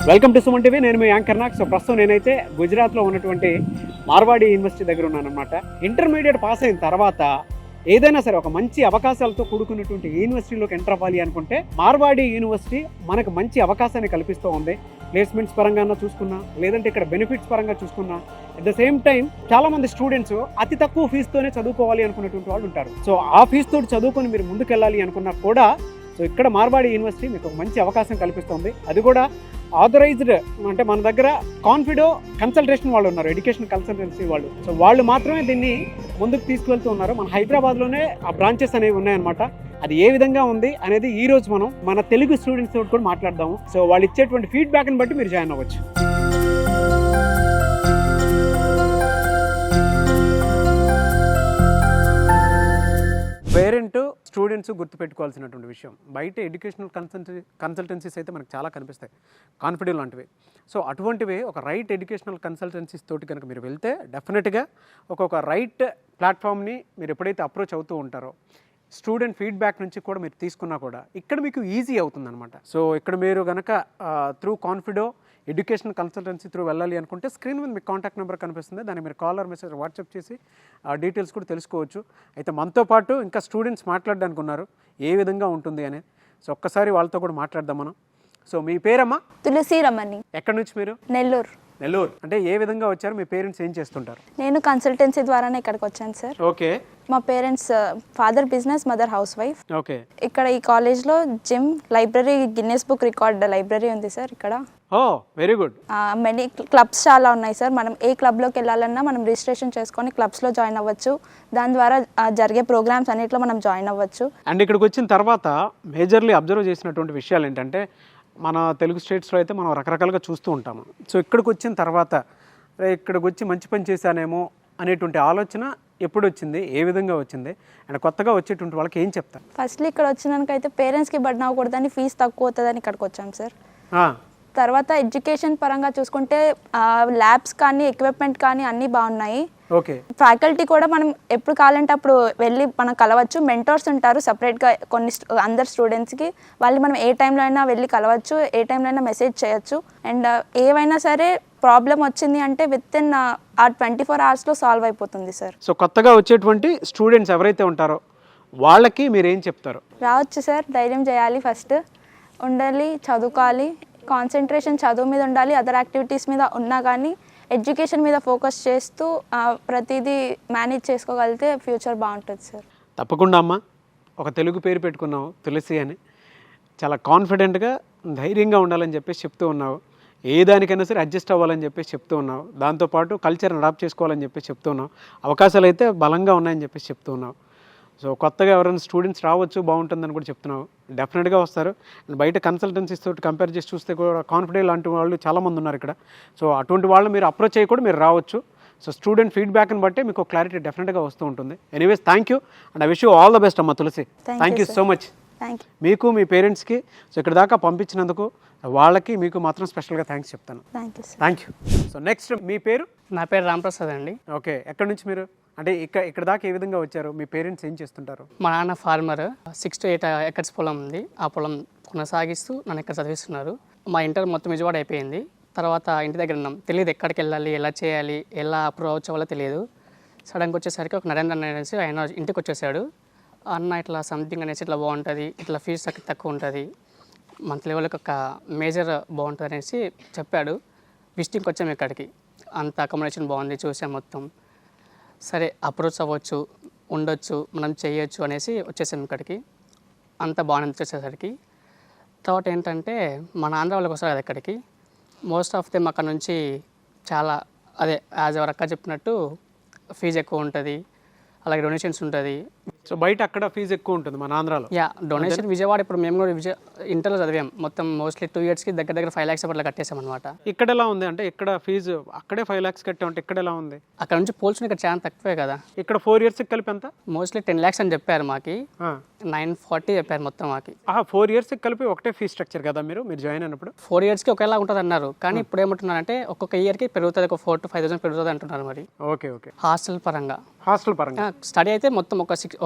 Welcome to Suman TV. నేను మీ anchor Nag. So ప్రస్తుతం నేనైతే గుజరాత్లో ఉన్నటువంటి మార్వాడి యూనివర్సిటీ దగ్గర ఉన్నాను అనమాట. ఇంటర్మీడియట్ పాస్ అయిన తర్వాత ఏదైనా సరే ఒక మంచి అవకాశాలతో కూడుకున్నటువంటి యూనివర్సిటీలోకి ఎంటర్ అవ్వాలి అనుకుంటే మార్వాడి యూనివర్సిటీ మనకు మంచి అవకాశాన్ని కల్పిస్తూ ఉంది. ప్లేస్మెంట్స్ పరంగా చూసుకున్నా, లేదంటే ఇక్కడ బెనిఫిట్స్ పరంగా చూసుకున్నా, అట్ ద సేమ్ టైం చాలా మంది స్టూడెంట్స్ అతి తక్కువ ఫీజుతోనే చదువుకోవాలి అనుకున్నటువంటి వాళ్ళు ఉంటారు. సో ఆ ఫీజుతో చదువుకొని మీరు ముందుకెళ్ళాలి అనుకున్నా కూడా సో ఇక్కడ మార్వాడి యూనివర్సిటీ మీకు ఒక మంచి అవకాశం కల్పిస్తుంది. అది కూడా ఆథరైజ్డ్, అంటే మన దగ్గర కాన్ఫిడో కన్సల్టేషన్ వాళ్ళు ఉన్నారు, ఎడ్యుకేషన్ కన్సల్టెన్సీ వాళ్ళు. సో వాళ్ళు మాత్రమే దీన్ని ముందుకు తీసుకువెళ్తూ ఉన్నారు. మన హైదరాబాద్లోనే ఆ బ్రాంచెస్ అనేవి ఉన్నాయన్నమాట. అది ఏ విధంగా ఉంది అనేది ఈ రోజు మనం మన తెలుగు స్టూడెంట్స్ తోటి కూడా మాట్లాడదాము. సో వాళ్ళు ఇచ్చేటువంటి ఫీడ్బ్యాక్ని బట్టి మీరు జాయిన్ అవ్వచ్చు. పేరెంట్ స్టూడెంట్స్ గుర్తుపెట్టుకోవాల్సినటువంటి విషయం, బయట ఎడ్యుకేషనల్ కన్సల్టెన్సీస్ అయితే మనకు చాలా కనిపిస్తాయి, కాన్ఫిడెంట్ లాంటివి. సో అటువంటివి ఒక రైట్ ఎడ్యుకేషనల్ కన్సల్టెన్సీస్ తోటి కనుక మీరు వెళ్తే డెఫినెట్గా ఒక రైట్ ప్లాట్ఫామ్ని మీరు ఎప్పుడైతే అప్రోచ్ అవుతూ ఉంటారో, స్టూడెంట్ ఫీడ్బ్యాక్ నుంచి కూడా మీరు తీసుకున్నా కూడా ఇక్కడ మీకు ఈజీ అవుతుందన్నమాట. సో ఇక్కడ మీరు కనుక త్రూ కాన్ఫిడో ఎడ్యుకేషనల్ కన్సల్టెన్సీ త్రూ వెళ్ళాలి అనుకుంటే స్క్రీన్ మీద మీకు కాంటాక్ట్ నెంబర్ కనిపిస్తుంది. దాన్ని మీరు కాలర్ మెసేజ్ వాట్సాప్ చేసి ఆ డీటెయిల్స్ కూడా తెలుసుకోవచ్చు. అయితే మనతో పాటు ఇంకా స్టూడెంట్స్ మాట్లాడడానికి ఉన్నారు, ఏ విధంగా ఉంటుంది అనేది. సో ఒక్కసారి వాళ్ళతో కూడా మాట్లాడదాం మనం. సో మీ పేరమ్మా? తులసి రమణి. ఎక్కడి నుంచి మీరు? నెల్లూరు. నెల్లూరు. అంటే ఏ విధంగా వచ్చారు? మీ పేరెంట్స్ ఏం చేస్తుంటారు? నేను కన్సల్టెన్సీ ద్వారానే ఇక్కడికి వచ్చాను సార్. ఓకే. మా parents father business, mother house wife. Okay. ఇక్కడ ఈ కాలేజ్లో gym, library, Guinness book record library ఉంది సార్ ఇక్కడ. ఓ వెరీ గుడ్. మెనీ క్లబ్స్ చాలా ఉన్నాయి సార్. మనం ఏ క్లబ్లోకి వెళ్ళాలన్నా మనం రిజిస్ట్రేషన్ చేసుకొని క్లబ్స్లో జాయిన్ అవ్వచ్చు. దాని ద్వారా జరిగే ప్రోగ్రామ్స్ అన్నిట్లో మనం జాయిన్ అవ్వచ్చు. అండ్ ఇక్కడికి వచ్చిన తర్వాత మేజర్లీ అబ్జర్వ్ చేసినటువంటి విషయాలు ఏంటంటే, మన తెలుగు స్టేట్స్లో అయితే మనం రకరకాలుగా చూస్తూ ఉంటాము. సో ఇక్కడికి వచ్చిన తర్వాత ఇక్కడికి వచ్చి మంచి పని చేశానేమో అనేటువంటి ఆలోచన ఎప్పుడు వచ్చింది, ఏ విధంగా వచ్చింది, అండ్ కొత్తగా వచ్చేటువంటి వాళ్ళకి ఏం చెప్తారు? ఫస్ట్లీ ఇక్కడ వచ్చినాకైతే పేరెంట్స్కి బర్డెన్ అవ్వకూడదని, ఫీజు తక్కువ అవుతుందని ఇక్కడికి వచ్చాం సార్. తర్వాత ఎడ్యుకేషన్ పరంగా చూసుకుంటే ల్యాబ్స్ కానీ ఎక్విప్మెంట్ కానీ అన్నీ బాగున్నాయి. ఓకే. ఫ్యాకల్టీ కూడా మనం ఎప్పుడు కావాలంటే అప్పుడు వెళ్ళి మనం కలవచ్చు. మెంటర్స్ ఉంటారు సపరేట్గా అందరు స్టూడెంట్స్కి. వాళ్ళు మనం ఏ టైంలో అయినా వెళ్ళి కలవచ్చు, ఏ టైంలో అయినా మెసేజ్ చేయొచ్చు. అండ్ ఏవైనా సరే ప్రాబ్లం వచ్చింది అంటే విత్ ఇన్ ఆ 24 hours సాల్వ్ అయిపోతుంది సార్. సో కొత్తగా వచ్చేటువంటి స్టూడెంట్స్ ఎవరైతే ఉంటారో వాళ్ళకి మీరు ఏం చెప్తారు? రావచ్చు సార్, ధైర్యం చేయాలి, ఫస్ట్ ఉండాలి, చదువుకోవాలి, కాన్సన్ట్రేషన్ చదువు మీద ఉండాలి. అదర్ యాక్టివిటీస్ మీద ఉన్నా కానీ ఎడ్యుకేషన్ మీద ఫోకస్ చేస్తూ ప్రతిదీ మేనేజ్ చేసుకోగలిగితే ఫ్యూచర్ బాగుంటుంది సార్. తప్పకుండా అమ్మా. ఒక తెలుగు పేరు పెట్టుకున్నావు తులసి అని, చాలా కాన్ఫిడెంట్గా ధైర్యంగా ఉండాలని చెప్పేసి చెప్తూ ఉన్నావు. ఏ దానికైనా సరే అడ్జస్ట్ అవ్వాలని చెప్పేసి చెప్తూ ఉన్నావు. దాంతోపాటు కల్చర్ని అడాప్ట్ చేసుకోవాలని చెప్పేసి చెప్తూ ఉన్నావు. అవకాశాలు అయితే బలంగా ఉన్నాయని చెప్పేసి చెప్తూ ఉన్నావు. సో కొత్తగా ఎవరైనా స్టూడెంట్స్ రావచ్చు, బాగుంటుందని కూడా చెప్తున్నావు. డెఫినెట్గా వస్తారు. బయట కన్సల్టెన్సీస్ తోటి కంపేర్ చేసి చూస్తే కూడా కాన్ఫిడెంట్ లాంటి వాళ్ళు చాలామంది ఉన్నారు ఇక్కడ. సో అటువంటి వాళ్ళు మీరు అప్రోచ్ అయ్యి కూడా మీరు రావచ్చు. సో స్టూడెంట్ ఫీడ్బ్యాక్ని బట్టి మీకు క్లారిటీ డెఫినెట్గా వస్తూ ఉంటుంది. Anyways thank you and I wish you all the best అమ్మ Tulasi. Thank you so much. మీకు మీ పేరెంట్స్కి సో ఇక్కడ దాకా పంపించినందుకు వాళ్ళకి మీకు మాత్రం స్పెషల్గా థ్యాంక్స్ చెప్తాను. Thank you. సో నెక్స్ట్ మీ పేరు? నా పేరు రాంప్రసాద్ అండి. ఓకే. ఎక్కడి నుంచి మీరు? అంటే ఇక్కడ దాకా ఏ విధంగా వచ్చారు? మీ పేరెంట్స్ ఏం చేస్తుంటారు? మా నాన్న ఫార్మర్, 6 to 8 acres పొలం ఉంది. ఆ పొలం కొనసాగిస్తూ నన్ను ఇక్కడ చదివిస్తున్నారు. మా ఇంటర్ మొత్తం విజయవాడ అయిపోయింది. తర్వాత ఇంటి దగ్గర ఉన్నాం. తెలియదు ఎక్కడికి వెళ్ళాలి, ఎలా చేయాలి, ఎలా అప్రోచ్ అవ్వాలో తెలియదు. సడన్గా వచ్చేసరికి ఒక నరేంద్ర అనేసి ఆయన ఇంటికి వచ్చేసాడు. అన్న ఇట్లా సంథింగ్ అనేసి ఇట్లా బాగుంటుంది, ఇట్లా ఫీజు తక్కువ ఉంటుంది, మంత్లీ లెవెల్కి ఒక మేజర్ బాగుంటుంది అనేసి చెప్పాడు. విజిటింగ్కి వచ్చాము ఇక్కడికి. అంత అకామిడేషన్ బాగుంది, చూసాం మొత్తం. సరే అప్రోచ్ అవ్వచ్చు, ఉండొచ్చు, మనం చేయొచ్చు అనేసి వచ్చేసాం ఇక్కడికి. అంత బాగా వచ్చేసరికి తర్వాత ఏంటంటే మన ఆంధ్ర వాళ్ళకి వస్తారు కదా ఇక్కడికి. మోస్ట్ ఆఫ్ దెమ్ అక్కడ నుంచి చాలా అదే యాజ్ ఎవరు అక్క చెప్పినట్టు ఫీజు ఎక్కువ ఉంటుంది, అలాగే డొనేషన్స్ ఉంటుంది. సో బయట అక్కడ ఫీజు ఎక్కువ ఉంటుంది మన ఆంధ్రాలో. Yeah, donation Vijayawada. ఇప్పుడు మేము కూడా ఇంటర్లో చదివాం. మొత్తం మోస్ట్లీ 2 yearsకి దగ్గర 5 lakhs అట్లా కట్టేసాం అనమాట. ఇక్కడ ఎలా ఉంది అంటే, ఇక్కడ ఫీజు అక్కడే 5 lakhs కట్టామంటే ఇక్కడ ఎలా ఉంది? అక్కడ నుంచి పోల్చుకుని ఇక్కడ చాలా తక్కువే కదా. ఇక్కడ 4 yearsకి కలిపి ఎంత? మోస్ట్లీ 10 lakhs అని చెప్పారు మాకి. 940 చెప్పారు మొత్తం మాకి. 4 years కలిపి ఒకటే ఫీ స్ట్రక్చర్ కదా మీరు జాయిన్ అయినప్పుడు? 4 yearsకి ఒకేలా ఉంటుంది అన్నారు, కానీ ఇప్పుడు ఏమంటున్నారంటే ఒక్కొక్క ఇయర్కి పెరుగుతుంది, ఒక 4,000 to 5,000 పెరుగుతుంది అంటున్నారు. మరి ఓకే హాస్టల్ పరంగా స్టడీ అయితే మొత్తం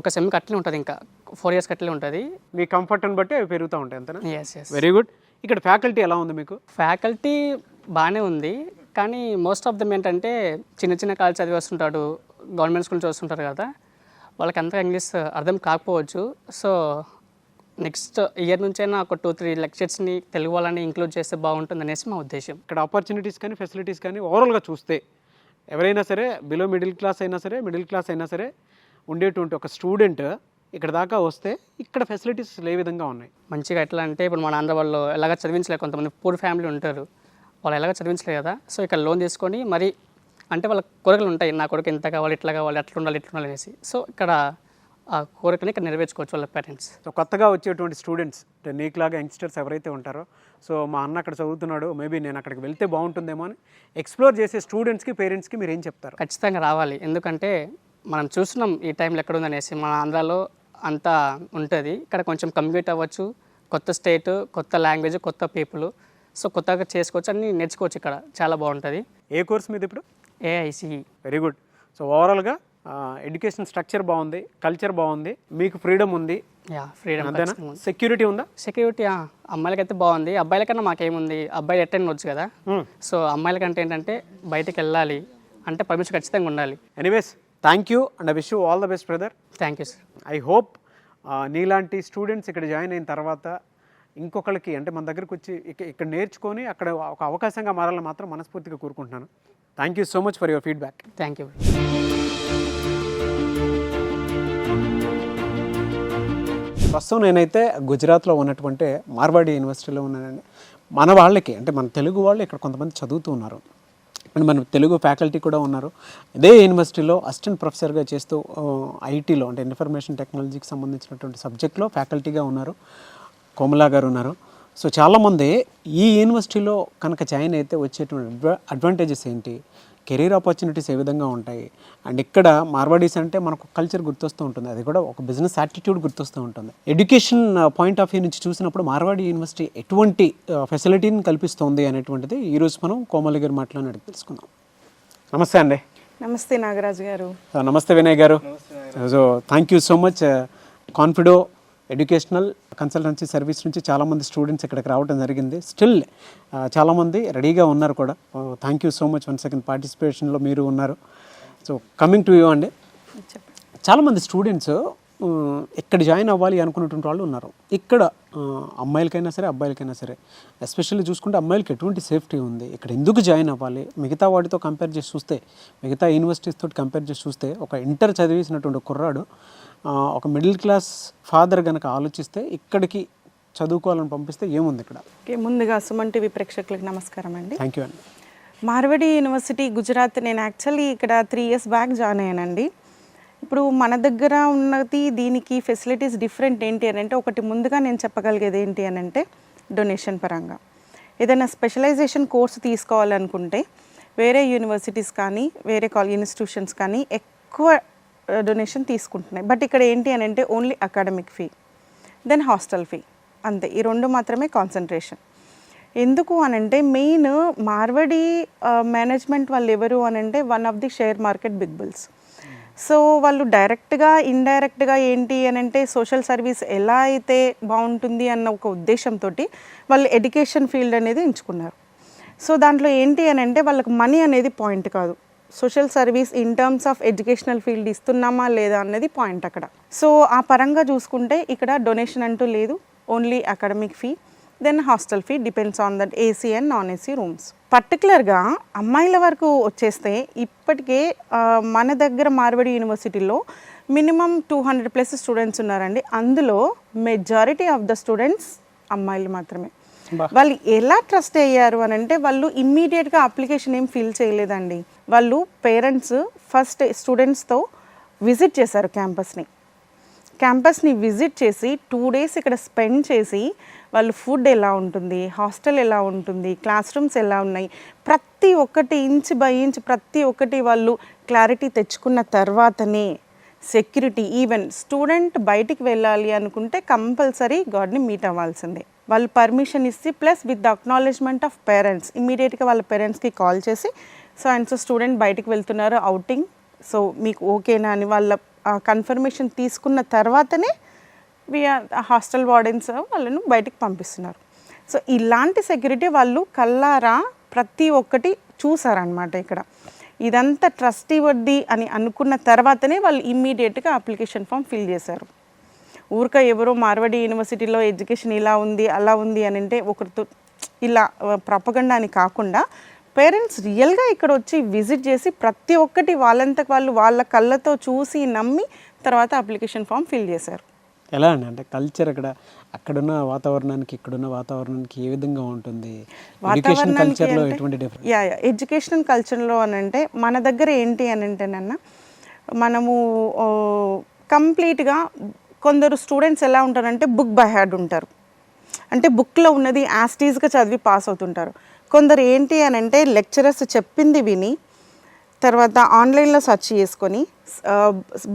ఒక సెమ్ కట్లే ఉంటుంది, ఇంకా 4 years కట్లే ఉంటుంది. మీ కంఫర్ట్ని బట్టి అవి పెరుగుతూ ఉంటాయి అంతేనా? Yes yes. Very good. ఇక్కడ ఫ్యాకల్టీ ఎలా ఉంది మీకు? ఫ్యాకల్టీ బాగానే ఉంది, కానీ మోస్ట్ ఆఫ్ దమ్ ఏంటంటే చిన్న కాలేజ్ చదివి వస్తుంటాడు, గవర్నమెంట్ స్కూల్ నుంచి వస్తుంటారు కదా, వాళ్ళకి అంతగా ఇంగ్లీష్ అర్థం కాకపోవచ్చు. సో నెక్స్ట్ ఇయర్ నుంచైనా ఒక 2-3 లెక్చర్స్ని తెలుగు వాళ్ళని ఇంక్లూడ్ చేస్తే బాగుంటుంది అనేసి మా ఉద్దేశం. ఇక్కడ ఆపర్చునిటీస్ కానీ ఫెసిలిటీస్ కానీ ఓవరాల్గా చూస్తే ఎవరైనా సరే బిలో మిడిల్ క్లాస్ అయినా సరే ఉండేటువంటి ఒక స్టూడెంట్ ఇక్కడ దాకా వస్తే ఇక్కడ ఫెసిలిటీస్ ఏ విధంగా ఉన్నాయి? మంచిగా ఎట్లా అంటే ఇప్పుడు మన ఆంధ్ర వాళ్ళు ఎలాగ చదివించలేదు, కొంతమంది పూర్ ఫ్యామిలీ ఉంటారు, వాళ్ళు ఎలాగ చదివించలేదు కదా. సో ఇక్కడ లోన్ తీసుకొని మరి అంటే వాళ్ళ కోరికలు ఉంటాయి, నా కొడుకు ఇంత కావాలి, ఇట్లా కావాలి, అట్లా ఉండాలి అనేసి. సో ఇక్కడ ఆ కోరికని ఇక్కడ నెరవేర్చుకోవచ్చు వాళ్ళ పేరెంట్స్. సో కొత్తగా వచ్చేటువంటి స్టూడెంట్స్ అంటే నీకులాగా యంగ్స్టర్స్ ఎవరైతే ఉంటారో, సో మా అన్న అక్కడ చదువుతున్నాడు, మేబీ నేను అక్కడికి వెళ్తే బాగుంటుందేమో అని ఎక్స్ప్లోర్ చేసే స్టూడెంట్స్కి పేరెంట్స్కి మీరు ఏం చెప్తారు? ఖచ్చితంగా రావాలి, ఎందుకంటే మనం చూస్తున్నాం ఈ టైంలో ఎక్కడ ఉందనేసి. మన ఆంధ్రాలో అంతా ఉంటుంది, ఇక్కడ కొంచెం కమ్యూనికేట్ అవ్వచ్చు, కొత్త స్టేట్, కొత్త లాంగ్వేజ్, కొత్త పీపుల్, సో కొత్తగా చేసుకోవచ్చు, అన్ని నేర్చుకోవచ్చు, ఇక్కడ చాలా బాగుంటుంది. ఏ కోర్స్ మీద ఇప్పుడు? AICE. Very good. సో ఓవరాల్గా ఎడ్యుకేషన్ స్ట్రక్చర్ బాగుంది, కల్చర్ బాగుంది, మీకు ఫ్రీడమ్ ఉంది. ఫ్రీడమ్ అంతేనా? సెక్యూరిటీ ఉందా? సెక్యూరిటీ అమ్మాయిలకైతే బాగుంది, అబ్బాయిలకన్నా మాకేముంది, అబ్బాయిలు అటెండ్ వచ్చు కదా. సో అమ్మాయిలకంటే ఏంటంటే బయటకు వెళ్ళాలి అంటే పర్మిషన్ ఖచ్చితంగా ఉండాలి. Anyways thank you and I wish you all the best brother. Thank you sir. I hope నీలాంటి స్టూడెంట్స్ ఇక్కడ జాయిన్ అయిన తర్వాత ఇంకొకరికి అంటే మన దగ్గరకు వచ్చి ఇక్కడ నేర్చుకొని అక్కడ ఒక అవకాశంగా మారాలని మాత్రం మనస్ఫూర్తిగా కోరుకుంటున్నాను. Thank you so much for your feedback. Thank you. ప్రస్తుతం నేనైతే గుజరాత్లో ఉన్నటువంటి మార్వాడి యూనివర్సిటీలో ఉన్నానండి. మన వాళ్ళకి అంటే మన తెలుగు వాళ్ళు ఇక్కడ కొంతమంది చదువుతూ ఉన్నారు అండ్ మన తెలుగు ఫ్యాకల్టీ కూడా ఉన్నారు. ఇదే యూనివర్సిటీలో అసిస్టెంట్ ప్రొఫెసర్గా చేస్తూ ఐటీలో అంటే ఇన్ఫర్మేషన్ టెక్నాలజీకి సంబంధించినటువంటి సబ్జెక్ట్లో ఫ్యాకల్టీగా ఉన్నారు, కోమలా గారు ఉన్నారు. సో చాలామంది ఈ యూనివర్సిటీలో కనుక జాయిన్ అయితే వచ్చేటువంటి అడ్వాంటేజెస్ ఏంటి, కెరీర్ ఆపర్చునిటీస్ ఏ విధంగా ఉంటాయి, అండ్ ఇక్కడ మార్వాడీస్ అంటే మనకు కల్చర్ గుర్తొస్తూ ఉంటుంది, అది కూడా ఒక బిజినెస్ యాటిట్యూడ్ గుర్తొస్తూ ఉంటుంది. ఎడ్యుకేషన్ పాయింట్ ఆఫ్ వ్యూ నుంచి చూసినప్పుడు మార్వాడి యూనివర్సిటీ ఎటువంటి ఫెసిలిటీని కల్పిస్తుంది అనేటువంటిది ఈరోజు మనం కోమలి గారి మాటలోనే అడిగి తెలుసుకుందాం. నమస్తే అండి. నమస్తే నాగరాజు గారు. నమస్తే వినయ్ గారు. So thank you so much. కాన్ఫిడో educational consultancy service నుంచి చాలామంది స్టూడెంట్స్ ఇక్కడికి రావడం జరిగింది. స్టిల్ చాలామంది రెడీగా ఉన్నారు కూడా. Thank you so much one second పార్టిసిపేషన్లో మీరు ఉన్నారు. సో కమింగ్ టు యూ అండి, చాలామంది స్టూడెంట్స్ ఇక్కడ జాయిన్ అవ్వాలి అనుకున్నటువంటి వాళ్ళు ఉన్నారు. ఇక్కడ అమ్మాయిలకైనా సరే అబ్బాయిలకైనా సరే, ఎస్పెషల్లీ చూసుకుంటే అమ్మాయిలకి ఎటువంటి సేఫ్టీ ఉంది, ఇక్కడ ఎందుకు జాయిన్ అవ్వాలి, మిగతా వాటితో కంపేర్ చేసి చూస్తే, మిగతా యూనివర్సిటీస్ తోటి కంపేర్ చేసి చూస్తే ఒక ఇంటర్ చదివేసినటువంటి కుర్రాడు ఒక మిడిల్ క్లాస్ ఫాదర్ కనుక ఆలోచిస్తే ఇక్కడికి చదువుకోవాలని పంపిస్తే ఏముంది ఇక్కడ? ఓకే, ముందుగా సుమన్ టీవీ ప్రేక్షకులకు నమస్కారం అండి. థ్యాంక్ యూ అండి. మార్వాడి యూనివర్సిటీ గుజరాత్, నేను యాక్చువల్లీ ఇక్కడ 3 years బ్యాక్ జాయిన్ అయ్యానండి. ఇప్పుడు మన దగ్గర ఉన్నది దీనికి ఫెసిలిటీస్ డిఫరెంట్ ఏంటి అని అంటే, ఒకటి ముందుగా నేను చెప్పగలిగేది ఏంటి అని అంటే డొనేషన్ పరంగా ఏదైనా స్పెషలైజేషన్ కోర్సు తీసుకోవాలనుకుంటే వేరే యూనివర్సిటీస్ కానీ వేరే ఇన్స్టిట్యూషన్స్ కానీ ఎక్కువ డొనేషన్ తీసుకుంటున్నాయి. బట్ ఇక్కడ ఏంటి అని అంటే only academic fee, then hostel fee, అంతే. ఈ 2 మాత్రమే కాన్సన్ట్రేషన్. ఎందుకు అనంటే మెయిన్ మార్వాడి మేనేజ్మెంట్ వాళ్ళు ఎవరు అనంటే one of the share market big bulls. So వాళ్ళు డైరెక్ట్గా ఇండైరెక్ట్గా ఏంటి అని అంటే సోషల్ సర్వీస్ ఎలా అయితే బాగుంటుంది అన్న ఒక ఉద్దేశంతో వాళ్ళు ఎడ్యుకేషన్ ఫీల్డ్ అనేది ఎంచుకున్నారు. సో దాంట్లో ఏంటి అని అంటే వాళ్ళకి మనీ అనేది పాయింట్ కాదు, social service in terms of educational field ఇస్తున్నామా లేదా అన్నది పాయింట్ అక్కడ. సో ఆ పరంగా చూసుకుంటే ఇక్కడ డొనేషన్ అంటూ లేదు, only academic fee, then hostel fee depends on that AC and non AC rooms. పర్టికులర్గా అమ్మాయిల వరకు వచ్చేస్తే ఇప్పటికే మన దగ్గర మార్వాడి యూనివర్సిటీలో మినిమం 200+ స్టూడెంట్స్ ఉన్నారండి. అందులో మెజారిటీ ఆఫ్ ద స్టూడెంట్స్ అమ్మాయిలు మాత్రమే. వాళ్ళు ఎలా ట్రస్ట్ అయ్యారు అని అంటే వాళ్ళు ఇమ్మీడియట్గా అప్లికేషన్ ఏం ఫిల్ చేయలేదండి. వాళ్ళు పేరెంట్స్ ఫస్ట్ స్టూడెంట్స్తో విజిట్ చేశారు క్యాంపస్ని విజిట్ చేసి 2 days ఇక్కడ స్పెండ్ చేసి వాళ్ళు ఫుడ్ ఎలా ఉంటుంది, హాస్టల్ ఎలా ఉంటుంది, క్లాస్ రూమ్స్ ఎలా ఉన్నాయి, ప్రతి ఒక్కటి ఇంచ్ బై ఇంచ్ ప్రతి ఒక్కటి వాళ్ళు క్లారిటీ తెచ్చుకున్న తర్వాతనే సెక్యూరిటీ, ఈవెన్ స్టూడెంట్ బయటికి వెళ్ళాలి అనుకుంటే కంపల్సరీ గార్డ్ని మీట్ అవ్వాల్సిందే. వాళ్ళు పర్మిషన్ ఇస్తే plus with the acknowledgement of parents ఇమీడియట్గా వాళ్ళ పేరెంట్స్కి కాల్ చేసి సో అండ్ సో స్టూడెంట్ బయటికి వెళ్తున్నారు అవుటింగ్, సో మీకు ఓకేనా అని వాళ్ళ కన్ఫర్మేషన్ తీసుకున్న తర్వాతనే హాస్టల్ వార్డెన్స్ వాళ్ళను బయటికి పంపిస్తున్నారు. సో ఇలాంటి సెక్యూరిటీ వాళ్ళు కల్లారా ప్రతి ఒక్కటి చూసారనమాట. ఇక్కడ ఇదంతా ట్రస్టీ వర్ది అని అనుకున్న తర్వాతనే వాళ్ళు ఇమ్మీడియట్గా అప్లికేషన్ ఫామ్ ఫిల్ చేశారు. ఊరిక ఎవరో మార్వాడి యూనివర్సిటీలో ఎడ్యుకేషన్ ఇలా ఉంది అలా ఉంది అని అంటే ఒకరితో ఇలా ప్రపగండా అని కాకుండా పేరెంట్స్ రియల్గా ఇక్కడ వచ్చి విజిట్ చేసి ప్రతి ఒక్కటి వాళ్ళంతకు వాళ్ళు వాళ్ళ కళ్ళతో చూసి నమ్మి తర్వాత అప్లికేషన్ ఫామ్ ఫిల్ చేశారు. ఎలా అండి అంటే కల్చర్ అక్కడున్న వాతావరణానికి ఇక్కడున్న వాతావరణానికి ఏ విధంగా ఉంటుంది? ఎడ్యుకేషన్ కల్చర్లో ఎటువంటి డిఫరెన్స్? ఎడ్యుకేషనల్ కల్చర్లో అని అంటే మన దగ్గర ఏంటి అని అంటేనన్నా మనము కంప్లీట్గా కొందరు స్టూడెంట్స్ ఎలా ఉంటారంటే బుక్ బై హార్ట్ ఉంటారు, అంటే బుక్లో ఉన్నది యాస్టీస్గా చదివి పాస్ అవుతుంటారు. కొందరు ఏంటి అని అంటే లెక్చరర్స్ చెప్పింది విని తర్వాత ఆన్లైన్లో సెర్చ్ చేసుకొని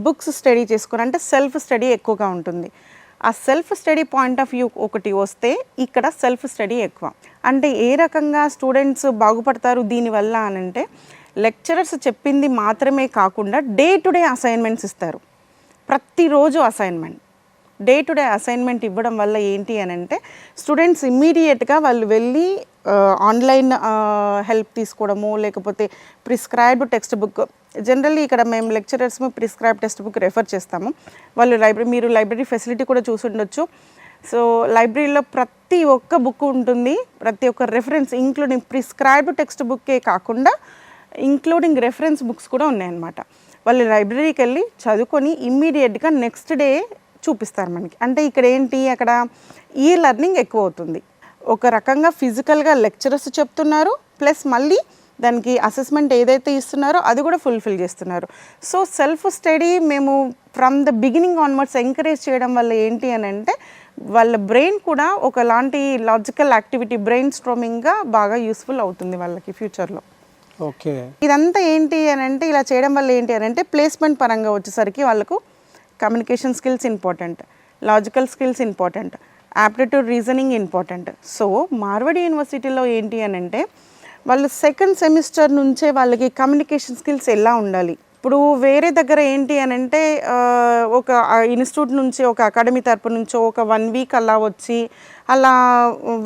బుక్స్ స్టడీ చేసుకొని అంటే సెల్ఫ్ స్టడీ ఎక్కువగా ఉంటుంది. ఆ self study point of view ఒకటి వస్తే ఇక్కడ సెల్ఫ్ స్టడీ ఎక్కువ. అంటే ఏ రకంగా స్టూడెంట్స్ బాగుపడతారు దీనివల్ల అని అంటే లెక్చరర్స్ చెప్పింది మాత్రమే కాకుండా డే టు డే అసైన్మెంట్స్ ఇస్తారు. ప్రతిరోజు assignment, day to day assignment ఇవ్వడం వల్ల ఏంటి అని అంటే స్టూడెంట్స్ ఇమ్మీడియట్గా వాళ్ళు వెళ్ళి ఆన్లైన్ హెల్ప్ తీసుకోవడము లేకపోతే ప్రిస్క్రైబ్డ్ టెక్స్ట్ బుక్, జనరల్లీ ఇక్కడ మేము lecturers prescribe text book refer చేస్తాము. వాళ్ళు మీరు లైబ్రరీ ఫెసిలిటీ కూడా చూసి ఉండొచ్చు. సో లైబ్రరీలో ప్రతి ఒక్క బుక్ ఉంటుంది, ప్రతి ఒక్క రెఫరెన్స్ ఇంక్లూడింగ్ ప్రిస్క్రైబ్డ్ టెక్స్ట్ బుక్కే కాకుండా ఇంక్లూడింగ్ రెఫరెన్స్ బుక్స్ కూడా ఉన్నాయన్నమాట. వాళ్ళు లైబ్రరీకి వెళ్ళి చదువుకొని ఇమ్మీడియట్గా నెక్స్ట్ డే చూపిస్తారు మనకి. అంటే ఇక్కడ ఏంటి అక్కడ ఈ లెర్నింగ్ ఎక్కువ అవుతుంది. ఒక రకంగా ఫిజికల్గా లెక్చరర్స్ చెప్తున్నారు ప్లస్ మళ్ళీ దానికి అసెస్మెంట్ ఏదైతే ఇస్తున్నారో అది కూడా ఫుల్ఫిల్ చేస్తున్నారు. సో సెల్ఫ్ స్టడీ మేము from the beginning onwards encourage చేయడం వల్ల ఏంటి అని అంటే వాళ్ళ బ్రెయిన్ కూడా ఒకలాంటి లాజికల్ యాక్టివిటీ బ్రెయిన్ స్ట్రోమింగ్గా బాగా యూస్ఫుల్ అవుతుంది వాళ్ళకి ఫ్యూచర్లో. ఓకే, ఇదంతా ఏంటి అని అంటే ఇలా చేయడం వల్ల ఏంటి అని అంటే ప్లేస్మెంట్ పరంగా వచ్చేసరికి వాళ్ళకు communication skills important, logical skills important, aptitude reasoning important. So Marwadi యూనివర్సిటీలో ఏంటి అని అంటే వాళ్ళు సెకండ్ సెమిస్టర్ నుంచే వాళ్ళకి కమ్యూనికేషన్ స్కిల్స్ ఎలా ఉండాలి. ఇప్పుడు వేరే దగ్గర ఏంటి అని అంటే ఒక ఇన్స్టిట్యూట్ నుంచి ఒక అకాడమీ తరపు నుంచో ఒక 1 వీక్ అలా వచ్చి అలా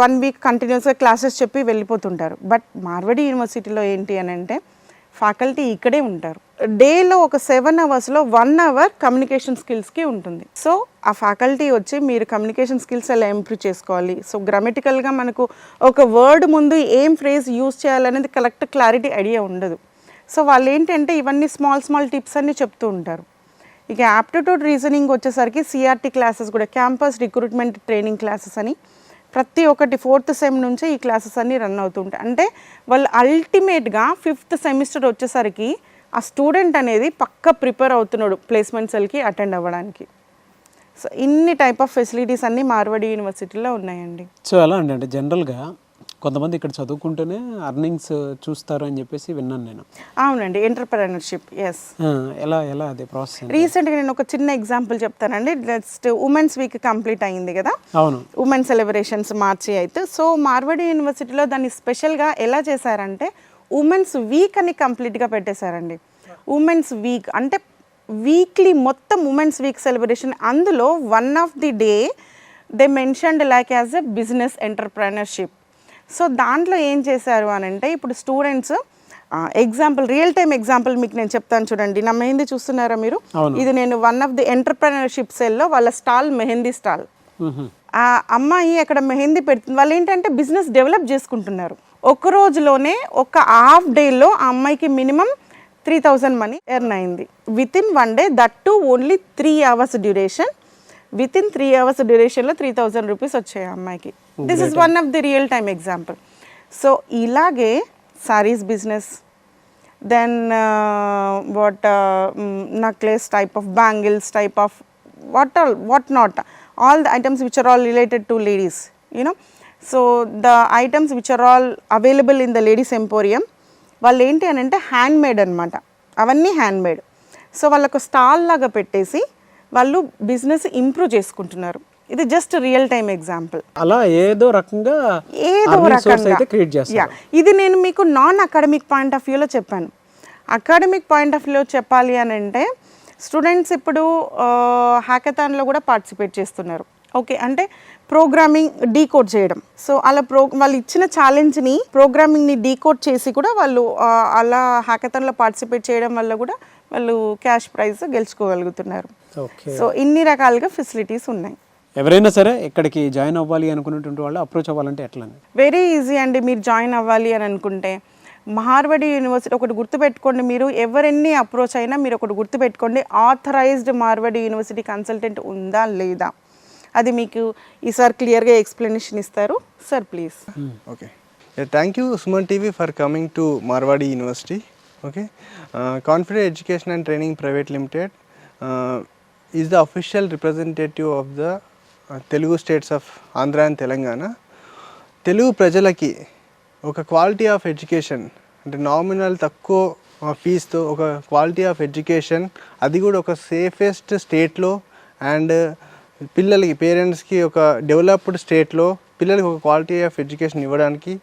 1 వీక్ కంటిన్యూస్గా క్లాసెస్ చెప్పి వెళ్ళిపోతుంటారు. బట్ మార్వాడి యూనివర్సిటీలో ఏంటి అని అంటే ఫ్యాకల్టీ ఇక్కడే ఉంటారు. డేలో ఒక 7 అవర్స్లో 1 అవర్ కమ్యూనికేషన్ స్కిల్స్కి ఉంటుంది. సో ఆ ఫ్యాకల్టీ వచ్చి మీరు కమ్యూనికేషన్ స్కిల్స్ ఎలా ఇంప్రూవ్ చేసుకోవాలి, సో గ్రామటికల్గా మనకు ఒక వర్డ్ ముందు ఏం ఫ్రేజ్ యూజ్ చేయాలనేది కరెక్ట్ క్లారిటీ ఐడియా ఉండదు. సో వాళ్ళు ఏంటంటే ఇవన్నీ స్మాల్ టిప్స్ అన్నీ చెప్తూ ఉంటారు. ఇక యాప్టిట్యూడ్ రీజనింగ్ వచ్చేసరికి సిఆర్టీ క్లాసెస్ కూడా క్యాంపస్ రిక్రూట్మెంట్ ట్రైనింగ్ క్లాసెస్ అని ప్రతి ఒక్కటి 4th సెమ్ నుంచే ఈ క్లాసెస్ అన్నీ రన్ అవుతుంటాయి. అంటే వాళ్ళు అల్టిమేట్గా 5th సెమిస్టర్ వచ్చేసరికి ఆ స్టూడెంట్ అనేది పక్కా ప్రిపేర్ అవుతున్నాడు ప్లేస్మెంట్ సెల్కి అటెండ్ అవ్వడానికి. సో ఇన్ని టైప్ ఆఫ్ ఫెసిలిటీస్ అన్నీ మార్వాడి యూనివర్సిటీలో ఉన్నాయండి. సో ఎలా అండి అంటే జనరల్గా కొంతమంది ఇక్కడ చదువుకుంటేనే అర్నింగ్స్ చూస్తారు అని చెప్పేసి విన్నాను నేను. అవునండి, ఎంటర్‌ప్రెన్యూర్‌షిప్. ఎస్. ఎలా అదే ప్రాసెస్? రీసెంట్గా నేను ఒక చిన్న ఎగ్జాంపుల్ చెప్తానండి. జస్ట్ ఉమెన్స్ వీక్ కంప్లీట్ అయింది కదా. అవును, ఉమెన్ సెలబ్రేషన్స్ మార్చి అయితే. సో మార్వాడి యూనివర్సిటీలో దాన్ని స్పెషల్గా ఎలా చేశారంటే ఉమెన్స్ వీక్ అని కంప్లీట్గా పెట్టేశారండి. ఉమెన్స్ వీక్ అంటే వీక్లీ మొత్తం ఉమెన్స్ వీక్ సెలబ్రేషన్. అందులో one of the day they mentioned like as a business entrepreneurship. So దాంట్లో ఏం చేశారు అని అంటే ఇప్పుడు students example real time example మీకు నేను చెప్తాను చూడండి. నా మెహందీ చూస్తున్నారా మీరు? ఇది నేను వన్ ఆఫ్ ది ఎంటర్‌ప్రెన్యూర్‌షిప్ సెల్లో వాళ్ళ స్టాల్ మెహందీ స్టాల్. ఆ అమ్మాయి అక్కడ మెహందీ పెడుతుంది. వాళ్ళు ఏంటంటే బిజినెస్ డెవలప్ చేసుకుంటున్నారు. ఒక రోజులోనే ఒక హాఫ్ డేలో ఆ అమ్మాయికి మినిమం 3000 మనీ ఎర్న్ అయింది. Within 1 day, that to only 3 hours duration. Within 3 hours డ్యూరేషన్లో 3000 రూపీస్ వచ్చాయి ఆ అమ్మాయికి. This is one of the real time example. So ఇలాగే saris business, then what necklace type of bangles type of what not, all the items which are all related to ladies, you know. So the items which are all available in the ladies emporium, వాళ్ళు ఏంటి అని అంటే hand made అనమాట. అవన్నీ hand made. So వాళ్ళకు stall లాగా పెట్టేసి వాళ్ళు బిజినెస్ ఇంప్రూవ్ చేసుకుంటున్నారు. ఇది జస్ట్ రియల్ టైమ్ ఎగ్జాంపుల్. అలా ఏదో రకంగా క్రియేట్ చేస్తారు. ఇది నేను మీకు నాన్ అకాడమిక్ పాయింట్ ఆఫ్ వ్యూలో చెప్పాను. అకాడమిక్ పాయింట్ ఆఫ్ వ్యూలో చెప్పాలి అని అంటే స్టూడెంట్స్ ఇప్పుడు హ్యాకథాన్లో కూడా పార్టిసిపేట్ చేస్తున్నారు. ఓకే, అంటే ప్రోగ్రామింగ్ డీకోడ్ చేయడం. సో అలా వాళ్ళు ఇచ్చిన ఛాలెంజ్ని ప్రోగ్రామింగ్ని డీకోడ్ చేసి కూడా వాళ్ళు అలా హ్యాకథాన్లో పార్టిసిపేట్ చేయడం వల్ల కూడా వాళ్ళు క్యాష్ ప్రైజ్ గెలుచుకోగలుగుతున్నారు. సో ఇన్ని రకాలుగా ఫెసిలిటీస్ ఉన్నాయి. ఎవరైనా సరే ఇక్కడికి జాయిన్ అవ్వాలి అనుకున్నటువంటి వాళ్ళు అప్రోచ్ అవ్వాలంటే ఎట్లా? వెరీ ఈజీ అండి. మీరు జాయిన్ అవ్వాలి అని అనుకుంటే మహార్వాడి యూనివర్సిటీ ఒకటి గుర్తుపెట్టుకోండి. మీరు ఎవరెన్ని అప్రోచ్ అయినా మీరు ఒకటి గుర్తుపెట్టుకోండి, ఆథరైజ్డ్ మార్వాడి యూనివర్సిటీ కన్సల్టెంట్ ఉందా లేదా అది మీకు ఈసారి క్లియర్గా ఎక్స్ప్లెనేషన్ ఇస్తారు. Sir please. Okay, thank you Suman TV for coming to Marwadi university. Okay, confident education and training private limited is the official representative of the Telugu states of Andhra and Telangana. Telugu ప్రజలకి ఒక క్వాలిటీ ఆఫ్ ఎడ్యుకేషన్ అంటే నామినల్ తక్కువ ఫీజుతో ఒక quality of education, అది కూడా ఒక safest స్టేట్లో అండ్ పిల్లలకి పేరెంట్స్కి ఒక డెవలప్డ్ స్టేట్లో పిల్లలకి ఒక క్వాలిటీ ఆఫ్ ఎడ్యుకేషన్ ఇవ్వడానికి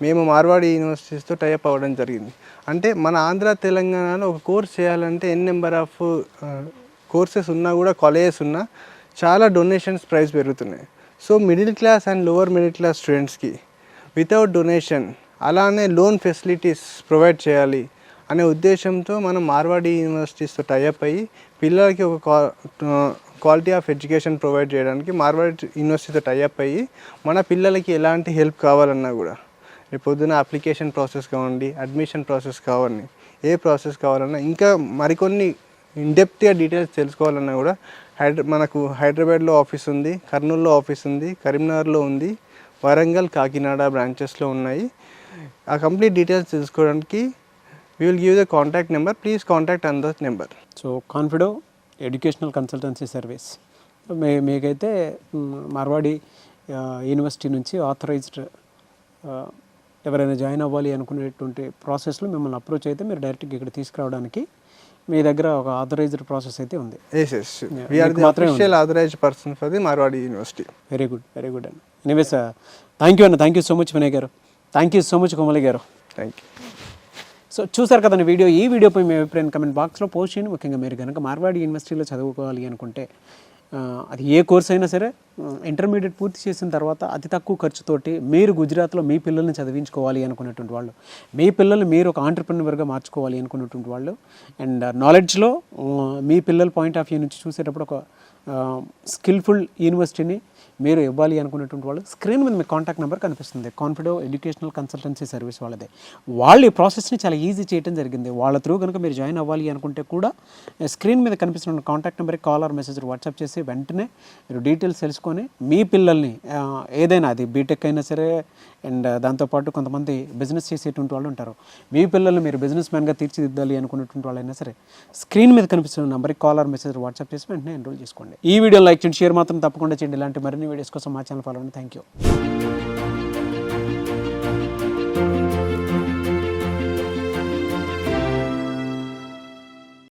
మేము మార్వాడి యూనివర్సిటీస్తో టైఅప్ అవ్వడం జరిగింది. అంటే మన ఆంధ్ర తెలంగాణలో ఒక కోర్స్ చేయాలంటే నెంబర్ ఆఫ్ కోర్సెస్ ఉన్నా కూడా కాలేజెస్ ఉన్నా చాలా డొనేషన్స్ ప్రైస్ పెరుగుతున్నాయి. So middle class and lower middle class స్టూడెంట్స్కి వితౌట్ డొనేషన్ అలానే లోన్ ఫెసిలిటీస్ ప్రొవైడ్ చేయాలి అనే ఉద్దేశంతో మనం మార్వాడి యూనివర్సిటీస్తో టైఅప్ అయ్యి పిల్లలకి ఒక క్వాలిటీ ఆఫ్ ఎడ్యుకేషన్ ప్రొవైడ్ చేయడానికి మార్వాడి యూనివర్సిటీతో టైఅప్ అయ్యి మన పిల్లలకి ఎలాంటి హెల్ప్ కావాలన్నా కూడా రేపు పొద్దున అప్లికేషన్ ప్రాసెస్ కావండి, అడ్మిషన్ ప్రాసెస్ కావండి, ఏ ప్రాసెస్ కావాలన్నా ఇంకా మరికొన్ని ఇన్డెప్త్గా డీటెయిల్స్ తెలుసుకోవాలన్నా కూడా మనకు హైదరాబాద్లో ఆఫీస్ ఉంది, కర్నూలులో ఆఫీస్ ఉంది, కరీంనగర్లో ఉంది, వరంగల్, కాకినాడ బ్రాంచెస్లో ఉన్నాయి. ఆ కంప్లీట్ డీటెయిల్స్ తెలుసుకోవడానికి we will give the contact number. Please contact on the number. So కాన్ఫిడో educational consultancy service మీకైతే మార్వాడి యూనివర్సిటీ నుంచి ఆథరైజ్డ్ ఎవరైనా జాయిన్ అవ్వాలి అనుకునేటువంటి ప్రాసెస్లో మిమ్మల్ని అప్రోచ్ అయితే మీరు డైరెక్ట్గా ఇక్కడ తీసుకురావడానికి మీ దగ్గర ఒక ఆథరైజ్డ్ ప్రాసెస్ అయితే ఉంది. Person for the Marwadi university. Very good, very good అండి. ఎనీవేస్ థ్యాంక్ యూ అన్న, thank you so much Vinay గారు, thank you so much Komali గారు. Thank you. సో చూసారు కదండి వీడియో. ఈ వీడియోపై మీ అభిప్రాయం కమెంట్ బాక్స్లో పోస్ట్ చేయండి. ముఖ్యంగా మీరు కనుక మార్వాడి యూనివర్సిటీలో చదువుకోవాలి అనుకుంటే అది ఏ కోర్స్ అయినా సరే ఇంటర్మీడియట్ పూర్తి చేసిన తర్వాత అతి తక్కువ ఖర్చుతోటి మీరు గుజరాత్లో మీ పిల్లల్ని చదివించుకోవాలి అనుకునేటువంటి వాళ్ళు, మీ పిల్లల్ని మీరు ఒక ఆంటర్ప్రెన్యూర్గా మార్చుకోవాలి అనుకునేటువంటి వాళ్ళు అండ్ నాలెడ్జ్లో మీ పిల్లల పాయింట్ ఆఫ్ వ్యూ నుంచి చూసేటప్పుడు ఒక స్కిల్ఫుల్ యూనివర్సిటీని మీరు ఇవ్వాలి అనుకునేటువంటి వాళ్ళు స్క్రీన్ మీద మీ కాంటాక్ట్ నెంబర్ కనిపిస్తుంది. కాన్ఫిడో ఎడ్యుకేషనల్ కన్సల్టెన్సీ సర్వీస్ వాళ్ళదే. వాళ్ళు ఈ ప్రాసెస్ని చాలా ఈజీ చేయడం జరిగింది. వాళ్ళ త్రూ కనుక మీరు జాయిన్ అవ్వాలి అనుకుంటే కూడా స్క్రీన్ మీద కనిపిస్తున్న కాంటాక్ట్ నెంబర్కి కాల్ ఆర్ మెసేజ్ వాట్సాప్ చేసి వెంటనే మీరు డీటెయిల్స్ తెలుసుకొని మీ పిల్లల్ని ఏదైనా అది బీటెక్ అయినా సరే అండ్ దాంతోపాటు కొంతమంది బిజినెస్ చేసేటువంటి వాళ్ళు ఉంటారు, మీ పిల్లల్ని మీరు బిజినెస్ మ్యాన్గా తీర్చిదిద్దాలి అనుకునేటువంటి వాళ్ళైనా సరే స్క్రీన్ మీద కనిపిస్తున్న నెంబర్కి కాల్ ఆర్ మెసేజ్ వాట్సాప్ చేసి వెంటనే ఎన్రోల్ చేసుకోండి. ఈ వీడియో లైక్ చేయండి, షేర్ మాత్రం తప్పకుండా చేయండి. ఇలాంటి మరిన్ని వీడియోస్ కోసం మా ఛానల్ ఫాలో అవ్వండి. Thank you.